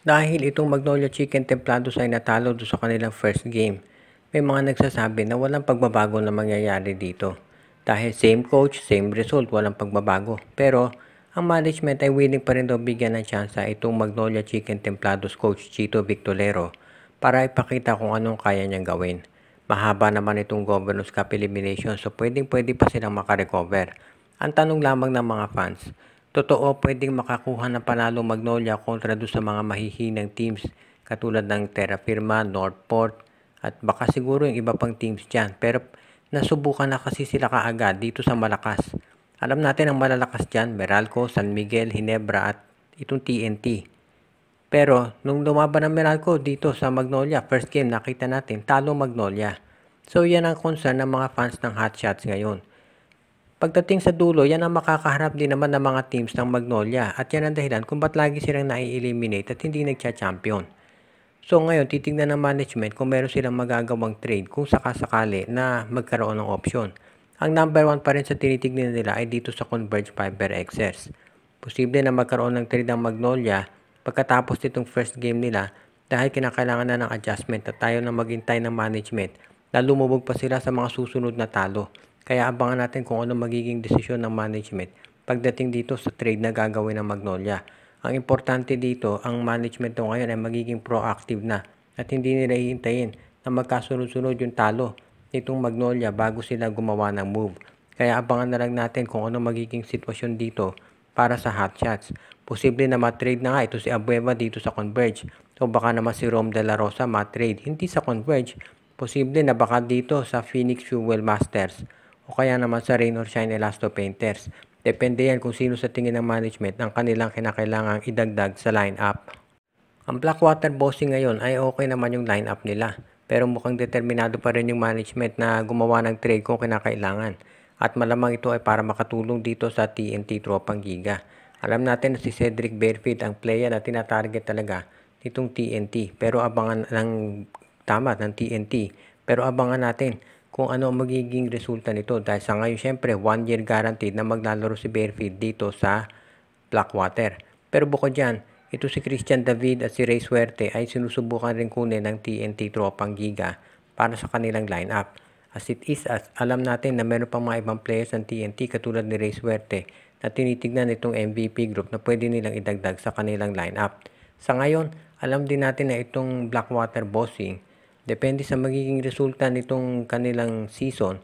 Dahil itong Magnolia Chicken Templados ay natalo doon sa kanilang first game, may mga nagsasabi na walang pagbabago na mangyayari dito. Dahil same coach, same result, walang pagbabago. Pero ang management ay willing pa rin daw bigyan ng tsansa itong Magnolia Chicken Templados coach Chito Victorero para ipakita kung anong kaya niyang gawin. Mahaba naman itong Governors Cup elimination so pwedeng-pwede pa silang makarecover. Ang tanong lamang ng mga fans, totoo pwedeng makakuha ng panalo Magnolia kontra doon sa mga mahihinang teams katulad ng Terra Firma, Northport at baka siguro yung iba pang teams dyan. Pero nasubukan na kasi sila kaagad dito sa malakas. Alam natin ang malalakas dyan, Meralco, San Miguel, Hinebra at itong TNT. Pero nung lumaban ang Meralco dito sa Magnolia, first game nakita natin talo Magnolia. So yan ang concern ng mga fans ng Hot Shots ngayon. Pagdating sa dulo, yan ang makakaharap din naman ng mga teams ng Magnolia at yan ang dahilan kung ba't lagi silang nai-eliminate at hindi nagcha-champion. So ngayon, titignan ng management kung meron silang magagawang trade kung sakasakali na magkaroon ng option. Ang number 1 pa rin sa tinitignan nila ay dito sa Converge Fiber XS. Posible na magkaroon ng trade ng Magnolia pagkatapos nitong first game nila dahil kinakailangan na ng adjustment at tayo na maghintay ng management na lumubog pa sila sa mga susunod na talo. Kaya abangan natin kung ano magiging desisyon ng management pagdating dito sa trade na gagawin ng Magnolia. Ang importante dito, ang management to ngayon ay magiging proactive na at hindi nila hihintayin na magkasunod-sunod yung talo nitong Magnolia bago sila gumawa ng move. Kaya abangan na lang natin kung ano magiging sitwasyon dito para sa Hot Shots. Posible na matrade na nga ito si Abueva dito sa Converge o baka naman si Rom De La Rosa matrade hindi sa Converge. Posible na baka dito sa Phoenix Fuel Masters o kaya naman sa Rain or Shine Elasto Painters. Depende yan kung sino sa tingin ng management ang kanilang kinakailangang idagdag sa lineup. Ang Blackwater Bossing ngayon ay okay naman yung lineup nila. Pero mukhang determinado pa rin yung management na gumawa ng trade kung kinakailangan. At malamang ito ay para makatulong dito sa TNT Tropang Giga. Alam natin na si Cedric Barefield ang player na tinatarget talaga nitong TNT. Pero abangan ng ng TNT. Pero abangan natin kung ano ang magiging resulta nito dahil sa ngayon syempre 1 year guaranteed na maglalaro si Barefield dito sa Blackwater. Pero bukod dyan, ito si Christian David at si Ray Suerte ay sinusubukan rin kunin ng TNT Tropang Giga para sa kanilang lineup. As it is, alam natin na meron pang mga ibang players ng TNT katulad ni Ray Suerte na tinitignan itong MVP group na pwede nilang idagdag sa kanilang lineup. Sa ngayon, alam din natin na itong Blackwater Bossing depende sa magiging resulta nitong kanilang season,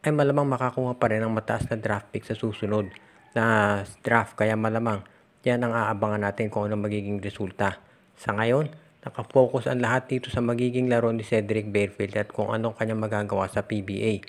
ay malamang makakuha pa rin ng mataas na draft pick sa susunod na draft. Kaya malamang yan ang aabangan natin kung ano magiging resulta. Sa ngayon, nakafocus ang lahat dito sa magiging laro ni Cedric Barefield at kung anong kanyang magagawa sa PBA.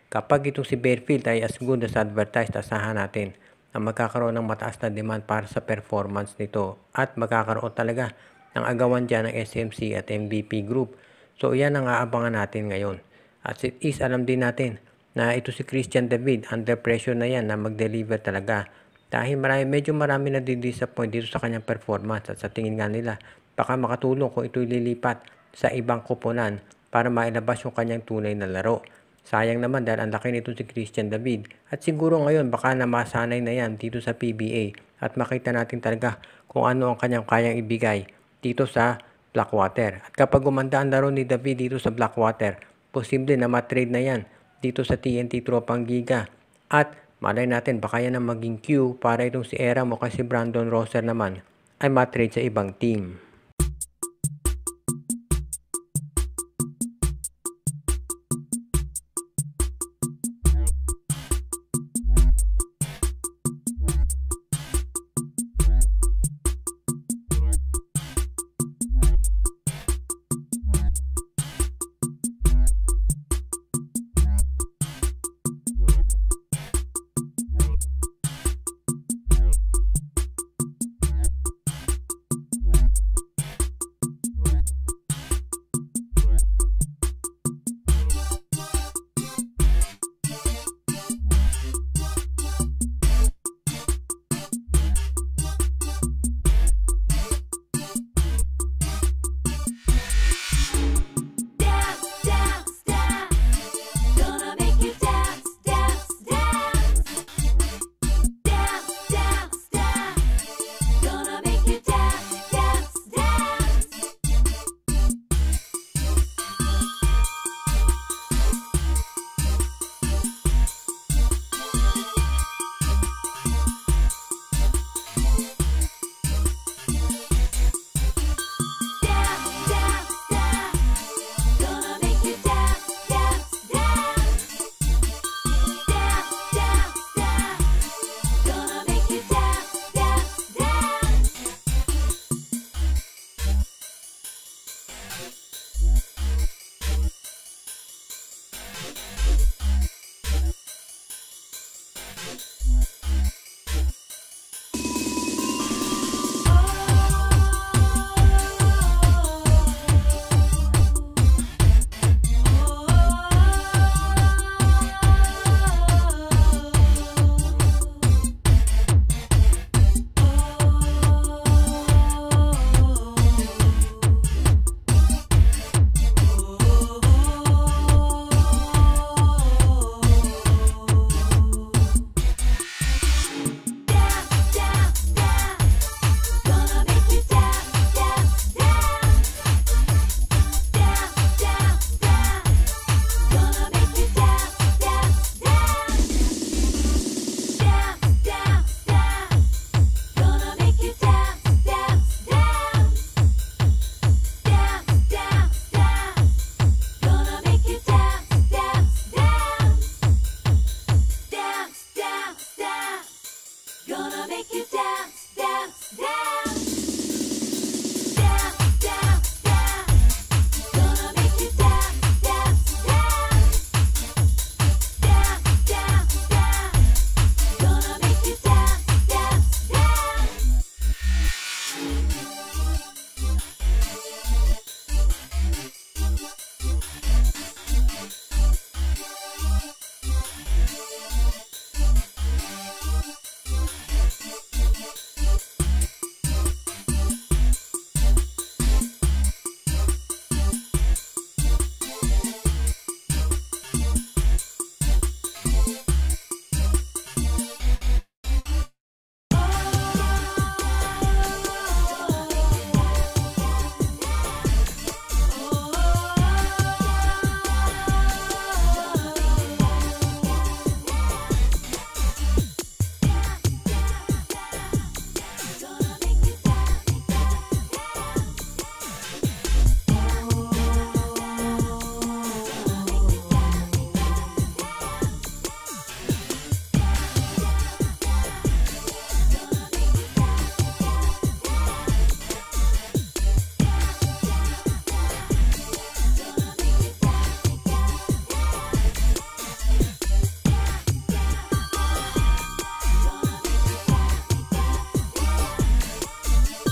Kapag itong si Barefield ay as good as advertised, asahan natin na magkakaroon ng mataas na demand para sa performance nito at magkakaroon talaga ng agawan dyan ng SMC at MVP group. So yan ang aabangan natin ngayon. At it is alam din natin na ito si Christian David, under pressure na yan na mag-deliver talaga. Dahil medyo marami na disappoint dito sa kanyang performance at sa tingin nga nila baka makatulong kung ito'y lilipat sa ibang koponan para mailabas yung kanyang tunay na laro. Sayang naman dahil ang laki nito si Christian David at siguro ngayon baka na masanay na yan dito sa PBA at makita natin talaga kung ano ang kanyang kayang ibigay dito sa Blackwater. At kapag gumanda ang laro ni David dito sa Blackwater, posible na matrade na yan dito sa TNT Tropang Giga. At malay natin baka yan ang maging cue para itong si Eram o kasi Brandon Rosser naman ay matrade sa ibang team.